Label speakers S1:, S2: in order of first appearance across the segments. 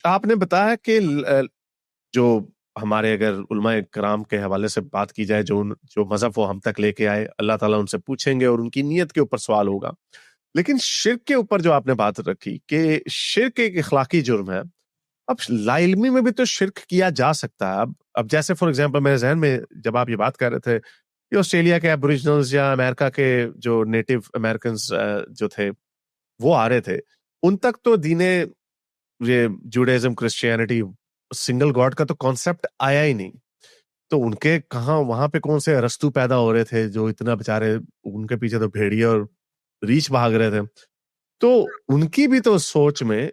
S1: آپ نے بتایا کہ جو ہمارے اگر علماء کرام کے حوالے سے بات کی جائے، جو مذہب وہ ہم تک لے کے آئے، اللہ تعالیٰ ان سے پوچھیں گے اور ان کی نیت کے اوپر سوال ہوگا. لیکن شرک کے اوپر جو آپ نے بات رکھی کہ شرک ایک اخلاقی جرم ہے، اب لا علمی میں بھی تو شرک کیا جا سکتا ہے. اب جیسے فار ایگزامپل میرے ذہن میں جب آپ یہ بات کر رہے تھے کہ آسٹریلیا کے ایبوریجنلز یا امریکہ کے جو نیٹو امریکنز جو تھے وہ آ رہے تھے، ان تک تو دین یہ جوڈائزم کرسچینٹی سنگل گاڈ کا تو کانسیپٹ آیا ہی نہیں. تو ان کے کہاں وہاں پہ کون سے ارسطو پیدا ہو رہے تھے جو اتنا بےچارے ان کے پیچھے تو بھیڑیے اور ریچھ بھاگ رہے تھے. تو ان کی بھی تو سوچ میں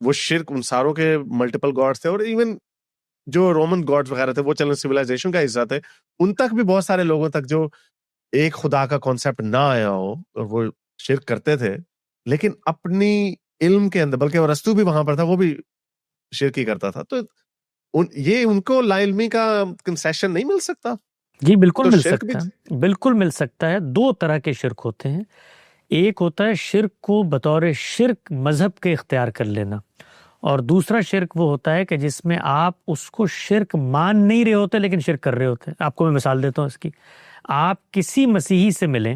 S1: وہ شرک ان ساروں کے ملٹیپل گاڈس تھے، اور ایون جو رومن گاڈز وغیرہ تھے وہ چلن سویلائزیشن کا حصہ تھے، ان تک بھی بہت سارے لوگوں تک جو ایک خدا کا کانسیپٹ نہ آیا ہو اور وہ شرک کرتے تھے، لیکن اپنی علم کے اندر، بلکہ ارسطو بھی وہاں پر تھا، وہ بھی شرک ہی کرتا تھا. تو یہ ان کو لا علمی کا کنسیشن نہیں مل سکتا؟
S2: جی بالکل
S1: تو
S2: مل
S1: شرک بھی
S2: سکتا ہے، بالکل مل سکتا ہے. دو طرح کے شرک ہوتے ہیں. ایک ہوتا ہے شرک کو بطور شرک مذہب کے اختیار کر لینا، اور دوسرا شرک وہ ہوتا ہے کہ جس میں آپ اس کو شرک مان نہیں رہے ہوتے لیکن شرک کر رہے ہوتے ہیں. آپ کو میں مثال دیتا ہوں اس کی. آپ کسی مسیحی سے ملیں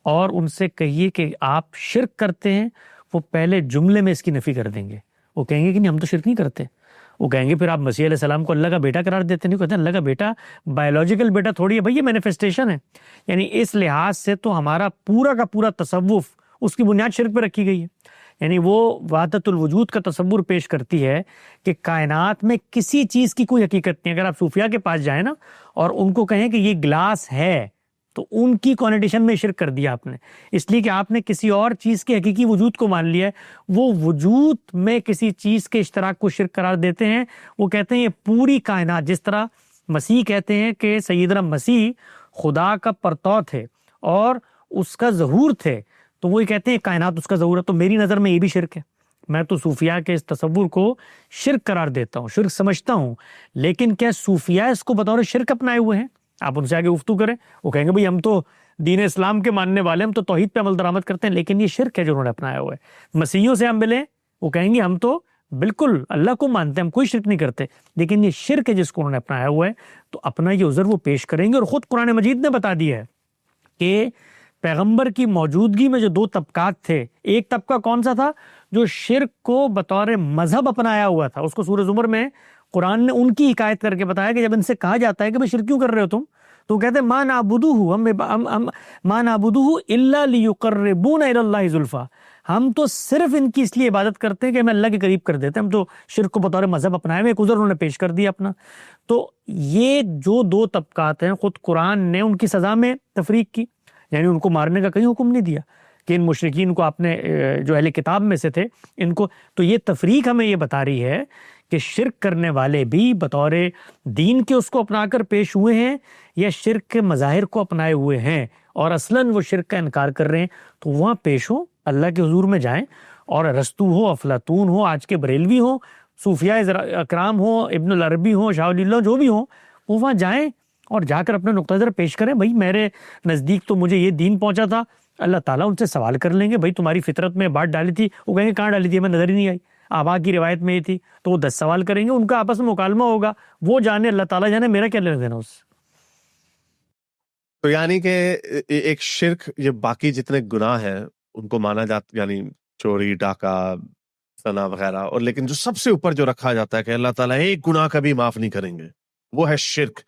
S2: اور ان سے کہیے کہ آپ شرک کرتے ہیں، وہ پہلے جملے میں اس کی نفی کر دیں گے. وہ کہیں گے کہ نہیں، ہم تو شرک نہیں کرتے. وہ کہیں گے پھر آپ مسیح علیہ السلام کو اللہ کا بیٹا قرار دیتے نہیں. کہتے ہیں اللہ کا بیٹا بایولوجیکل بیٹا تھوڑی ہے بھائی، یہ مینیفیسٹیشن ہے. یعنی اس لحاظ سے تو ہمارا پورا کا پورا تصوف اس کی بنیاد شرک پہ رکھی گئی ہے. یعنی وہ وحدت الوجود کا تصور پیش کرتی ہے کہ کائنات میں کسی چیز کی کوئی حقیقت نہیں. اگر آپ صوفیاء کے پاس جائیں نا اور ان کو کہیں کہ یہ گلاس ہے، تو ان کی کونیٹیشن میں شرک کر دیا آپ نے، اس لیے کہ آپ نے کسی اور چیز کے حقیقی وجود کو مان لیا ہے. وہ وجود میں کسی چیز کے اشتراک کو شرک قرار دیتے ہیں. وہ کہتے ہیں یہ پوری کائنات، جس طرح مسیح کہتے ہیں کہ سیدنا مسیح خدا کا پرتو تھے اور اس کا ظہور تھے، تو وہ کہتے ہیں کائنات اس کا ظہور ہے. تو میری نظر میں یہ بھی شرک ہے. میں تو صوفیاء کے اس تصور کو شرک قرار دیتا ہوں، شرک سمجھتا ہوں. لیکن کیا صوفیاء اس کو بطور شرک اپنائے ہوئے ہیں؟ آپ ان سے آگے گفتگو کریں، وہ کہیں گے بھئی ہم تو دین اسلام کے ماننے والے، ہم تو توحید پہ عمل درآمد کرتے ہیں. لیکن یہ شرک ہے جو انہوں نے اپنایا ہوا ہے. مسیحیوں سے ہم ملیں، وہ کہیں گے ہم تو بالکل اللہ کو مانتے ہیں، ہم کوئی شرک نہیں کرتے. لیکن یہ شرک ہے جس کو انہوں نے اپنایا ہوا ہے. تو اپنا یہ عذر وہ پیش کریں گے. اور خود قرآن مجید نے بتا دیا ہے کہ پیغمبر کی موجودگی میں جو دو طبقات تھے، ایک طبقہ کون سا تھا؟ جو شرک کو بطور مذہب اپنایا ہوا تھا. اس کو سورہ زمر میں قرآن نے ان کی حکایت کر کے بتایا کہ جب ان سے کہا جاتا ہے کہ بھئی شرک کیوں کر رہے ہو تم، تو وہ کہتے ہیں ما نعبدہ الا لیقربونا الی اللہ زلفیٰ. ہم تو صرف ان کی اس لیے عبادت کرتے ہیں کہ ہمیں اللہ کے قریب کر دیتے ہیں. ہم تو شرک کو بطور مذہب اپنائے ہوئے. ایک عذر انہوں نے پیش کر دیا اپنا. تو یہ جو دو طبقات ہیں، خود قرآن نے ان کی سزا میں تفریق کی. یعنی ان کو مارنے کا کہیں حکم نہیں دیا کہ ان مشرکین کو آپ نے جو اہل کتاب میں سے تھے ان کو. تو یہ تفریق ہمیں یہ بتا رہی ہے کہ شرک کرنے والے بھی بطور دین کے اس کو اپنا کر پیش ہوئے ہیں یا شرک کے مظاہر کو اپنائے ہوئے ہیں اور اصلاً وہ شرک کا انکار کر رہے ہیں. تو وہاں پیش ہو، اللہ کے حضور میں جائیں، اور ارسطو ہو، افلاطون ہو، آج کے بریلوی ہوں، صوفیاء اکرام ہوں، ابن العربی ہوں، شاہ ولی اللہ جو بھی ہوں، وہ وہاں جائیں اور جا کر اپنا نقطہ نظر پیش کریں. بھائی میرے نزدیک تو مجھے یہ دین پہنچا تھا. اللہ تعالیٰ ان سے سوال کر لیں گے بھائی تمہاری فطرت میں بات ڈالی تھی، وہ کہیں گے کہاں ڈالی تھی، ہمیں نظر ہی نہیں آئی، آبا کی روایت میں یہ تھی. تو وہ 10 سوال کریں گے، ان کا آپس میں مکالمہ ہوگا، وہ جانے، اللہ تعالیٰ جانے، میرا کیا لینا دینا اس سے.
S1: تو یعنی کہ ایک شرک، یہ باقی جتنے گناہ ہیں ان کو مانا جاتا، یعنی چوری، ڈاکہ، زنا وغیرہ، اور لیکن جو سب سے اوپر جو رکھا جاتا ہے کہ اللہ تعالیٰ ایک گناہ کبھی معاف نہیں کریں گے، وہ ہے شرک.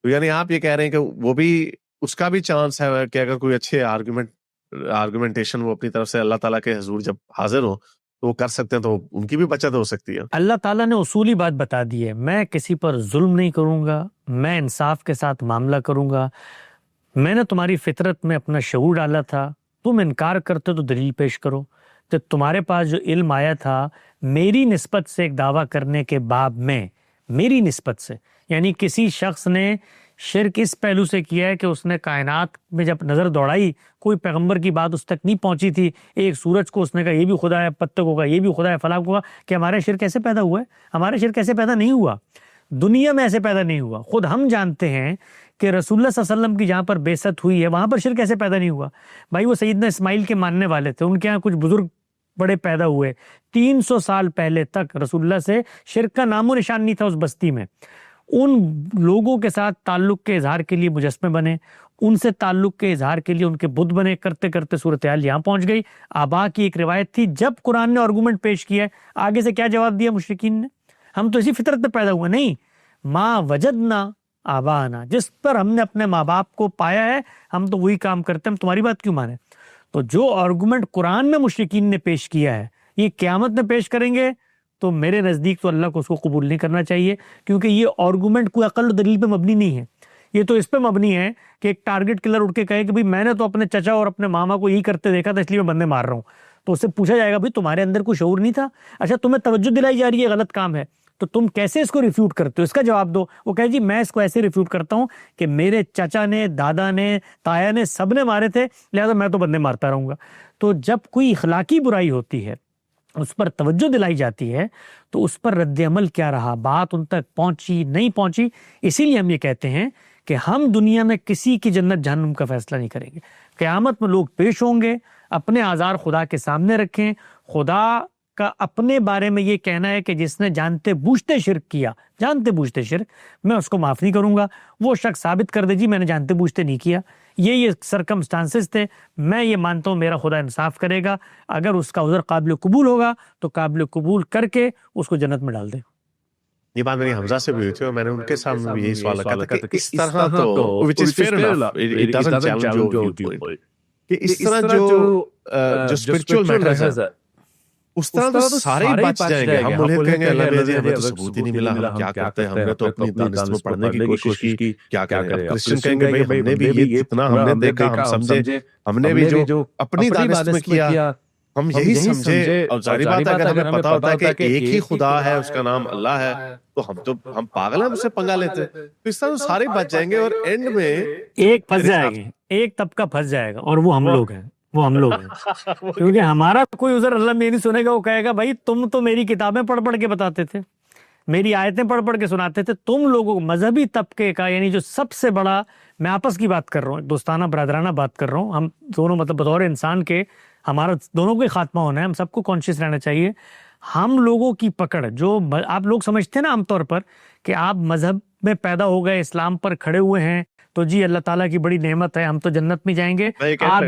S1: تو یعنی آپ یہ کہہ رہے ہیں کہ وہ بھی، اس کا بھی چانس ہے کہ اگر کوئی اچھے آرگومنٹیشن وہ اپنی طرف سے اللہ تعالیٰ کے حضور جب حاضر ہو تو وہ کر سکتے ہیں، تو ان کی بھی بچت ہو سکتی ہے.
S2: اللہ تعالیٰ نے اصولی بات بتا دی ہے، میں کسی پر ظلم نہیں کروں گا، میں انصاف کے ساتھ معاملہ کروں گا. میں نے تمہاری فطرت میں اپنا شعور ڈالا تھا، تم انکار کرتے تو دلیل پیش کرو. تو تمہارے پاس جو علم آیا تھا میری نسبت سے ایک دعویٰ کرنے کے باب میں، میری نسبت سے، یعنی کسی شخص نے شرک اس پہلو سے کیا ہے کہ اس نے کائنات میں جب نظر دوڑائی کوئی پیغمبر کی بات اس تک نہیں پہنچی تھی، ایک سورج کو اس نے کہا یہ بھی خدا ہے، پتوں کو کہا یہ بھی خدا ہے، فلاں کو کہا، کہ ہمارا شرک ایسے پیدا ہوا ہے. ہمارا شرک ایسے پیدا نہیں ہوا، دنیا میں ایسے پیدا نہیں ہوا. خود ہم جانتے ہیں کہ رسول اللہ صلی اللہ علیہ وسلم کی جہاں پر بعثت ہوئی ہے وہاں پر شرک ایسے پیدا نہیں ہوا. بھائی وہ سیدنا اسماعیل کے ماننے والے تھے، ان کے ہاں کچھ بزرگ بڑے پیدا ہوئے. 300 سال پہلے تک رسول اللہ سے شرک کا نام و نشان نہیں تھا اس بستی میں. ان لوگوں کے ساتھ تعلق کے اظہار کے لیے مجسمے بنے, ان سے تعلق کے اظہار کے لیے ان کے بت بنے, کرتے کرتے صورتحال یہاں پہنچ گئی. آبا کی ایک روایت تھی, جب قرآن نے آرگومنٹ پیش کیا ہے, آگے سے کیا جواب دیا مشرکین نے؟ ہم تو اسی فطرت پہ پیدا ہوئے. نہیں, ما وجدنا آبانا, جس پر ہم نے اپنے ماں باپ کو پایا ہے ہم تو وہی کام کرتے ہیں, ہم تمہاری بات کیوں مانیں؟ تو جو آرگومنٹ قرآن میں مشرکین نے پیش کیا ہے یہ قیامت میں پیش کریں گے تو میرے نزدیک تو اللہ کو اس کو قبول نہیں کرنا چاہیے, کیونکہ یہ آرگومنٹ کوئی عقل و دلیل پہ مبنی نہیں ہے. یہ تو اس پہ مبنی ہے کہ ایک ٹارگٹ کلر اٹھ کے کہے کہ بھئی میں نے تو اپنے چچا اور اپنے ماما کو یہی کرتے دیکھا تھا اس لیے میں بندے مار رہا ہوں. تو اس سے پوچھا جائے گا بھئی تمہارے اندر کوئی شعور نہیں تھا؟ اچھا تمہیں توجہ دلائی جا رہی ہے غلط کام ہے تو تم کیسے اس کو ریفیوٹ کرتے ہو؟ اس کا جواب دو. وہ کہے جی میں اس کو ایسے ریفیوٹ کرتا ہوں کہ میرے چچا نے, دادا نے, تایا نے, سب نے مارے تھے لہذا میں تو بندے مارتا رہوں گا. تو جب کوئی اخلاقی برائی ہوتی ہے اس پر توجہ دلائی جاتی ہے تو اس پر رد عمل کیا رہا, بات ان تک پہنچی نہیں پہنچی. اسی لیے ہم یہ کہتے ہیں کہ ہم دنیا میں کسی کی جنت جہنم کا فیصلہ نہیں کریں گے. قیامت میں لوگ پیش ہوں گے, اپنے آزار خدا کے سامنے رکھیں. خدا کا اپنے بارے میں یہ کہنا ہے کہ جس نے جانتے بوجھتے شرک کیا, جانتے بوجھتے شرک, میں اس کو معاف نہیں کروں گا. وہ شخص ثابت کر دے جی میں نے جانتے بوجھتے نہیں کیا, یہ سرکمسٹانسز تھے, میں یہ مانتا ہوں میرا خدا انصاف کرے گا. اگر اس کا عذر قابل قبول ہوگا تو قابل قبول کر کے اس کو جنت میں ڈال دے.
S1: یہ بات میری حمزہ سے بھی ہوئی تھی اور میں نے ان کے سامنے بھی یہی سوال رکھا تھا کہ اس طرح تو which is fair enough, it doesn't challenge your viewpoint, کہ اس طرح جو spiritual matters ہے اس طرح تو سارے ہی بچ جائیں گے. ہم ملحد کہیں گے اللہ میاں ہمیں تو ثبوت ہی نہیں ملا, ہم کیا کرتے ہیں, ہم نے تو اپنی دانست میں پڑھنے کی کوشش کی, کیا کریں. کرسچن کہیں گے بھئی ہم نے بھی یہ اتنا ہم نے دیکھا, ہم سمجھے, ہم نے بھی جو اپنی دانست میں کیا ہم یہی سمجھے. اور ظاہری بات اگر ہمیں پتا ہوتا ہے کہ ایک ہی خدا ہے, اس کا نام اللہ ہے, تو ہم پاگل ہیں اس سے پنگا لیتے. تو اس طرح تو سارے بچ جائیں گے اور اینڈ میں
S2: ایک پھنس جائے گا, ایک طبقہ پھنس جائے گا اور وہ ہم لوگ ہیں, وہ ہم لوگ ہیں. کیونکہ ہمارا کوئی عذر اللہ میں نہیں سنے گا, وہ کہے گا بھائی تم تو میری کتابیں پڑھ پڑھ کے بتاتے تھے, میری آیتیں پڑھ پڑھ کے سناتے تھے, تم لوگوں مذہبی طبقے کا یعنی جو سب سے بڑا, میں آپس کی بات کر رہا ہوں, دوستانہ برادرانہ بات کر رہا ہوں, ہم دونوں مطلب بطور انسان کے ہمارا دونوں کو خاتمہ ہونا ہے, ہم سب کو کانشیس رہنا چاہیے. ہم لوگوں کی پکڑ جو آپ لوگ سمجھتے ہیں نا عام طور پر کہ آپ مذہب میں پیدا ہو گئے, اسلام پر کھڑے ہوئے ہیں تو جی اللہ تعالیٰ کی بڑی نعمت ہے, ہم تو جنت میں جائیں گے. آپ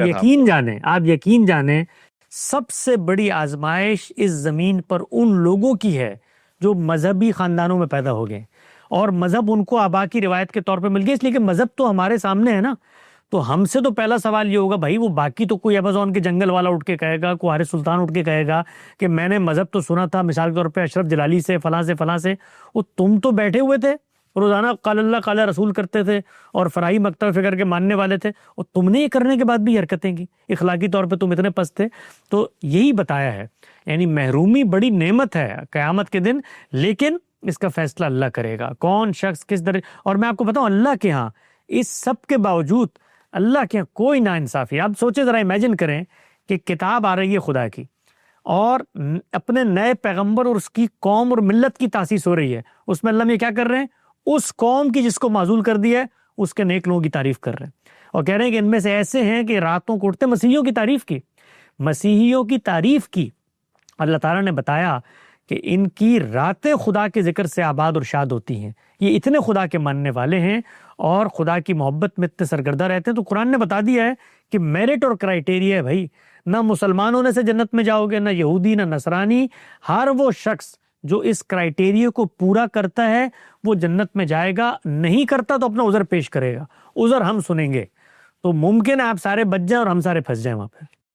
S2: یقین جانیں سب سے بڑی آزمائش اس زمین پر ان لوگوں کی ہے جو مذہبی خاندانوں میں پیدا ہو گئے اور مذہب ان کو آبا کی روایت کے طور پہ مل گیا, اس لیے کہ مذہب تو ہمارے سامنے ہے نا. تو ہم سے تو پہلا سوال یہ ہوگا بھائی وہ باقی تو کوئی ایمیزون کے جنگل والا اٹھ کے کہے گا, کوئی حارث سلطان اٹھ کے کہے گا کہ میں نے مذہب تو سنا تھا مثال کے طور پہ اشرف جلالی سے فلاں سے, وہ تم تو بیٹھے ہوئے تھے روزانہ قال اللہ قال رسول کرتے تھے اور فرائی مکتب فکر کے ماننے والے تھے, اور تم نے یہ کرنے کے بعد بھی حرکتیں کی, اخلاقی طور پہ تم اتنے پست تھے. تو یہی بتایا ہے, یعنی محرومی بڑی نعمت ہے قیامت کے دن, لیکن اس کا فیصلہ اللہ کرے گا کون شخص کس درجے. اور میں آپ کو بتاؤں اللہ کے ہاں اس سب کے باوجود اللہ کے ہاں کوئی نا انصافی. آپ سوچیں ذرا, امیجن کریں کہ کتاب آ رہی ہے خدا کی اور اپنے نئے پیغمبر اور اس کی قوم اور ملت کی تاسیس ہو رہی ہے, اس میں اللہ میں کیا کر رہے ہیں, اس قوم کی جس کو معزول کر دیا ہے اس کے نیک لوگوں کی تعریف کر رہے ہیں اور کہہ رہے ہیں کہ ان میں سے ایسے ہیں کہ راتوں کو اٹھتے. مسیحیوں کی تعریف کی اللہ تعالیٰ نے بتایا کہ ان کی راتیں خدا کے ذکر سے آباد اور شاد ہوتی ہیں, یہ اتنے خدا کے ماننے والے ہیں اور خدا کی محبت میں اتنے سرگردہ رہتے ہیں. تو قرآن نے بتا دیا ہے کہ میرٹ اور کرائیٹیریا ہے بھائی, نہ مسلمان ہونے سے جنت میں جاؤ گے, نہ یہودی, نہ نصرانی, ہر وہ شخص جو اس کرائیٹیریا کو پورا کرتا ہے وہ جنت میں جائے گا, نہیں کرتا تو اپنا عذر پیش کرے گا, عذر ہم سنیں گے. تو ممکن ہے آپ سارے بچ جائیں اور ہم سارے پھنس جائیں وہاں پہ.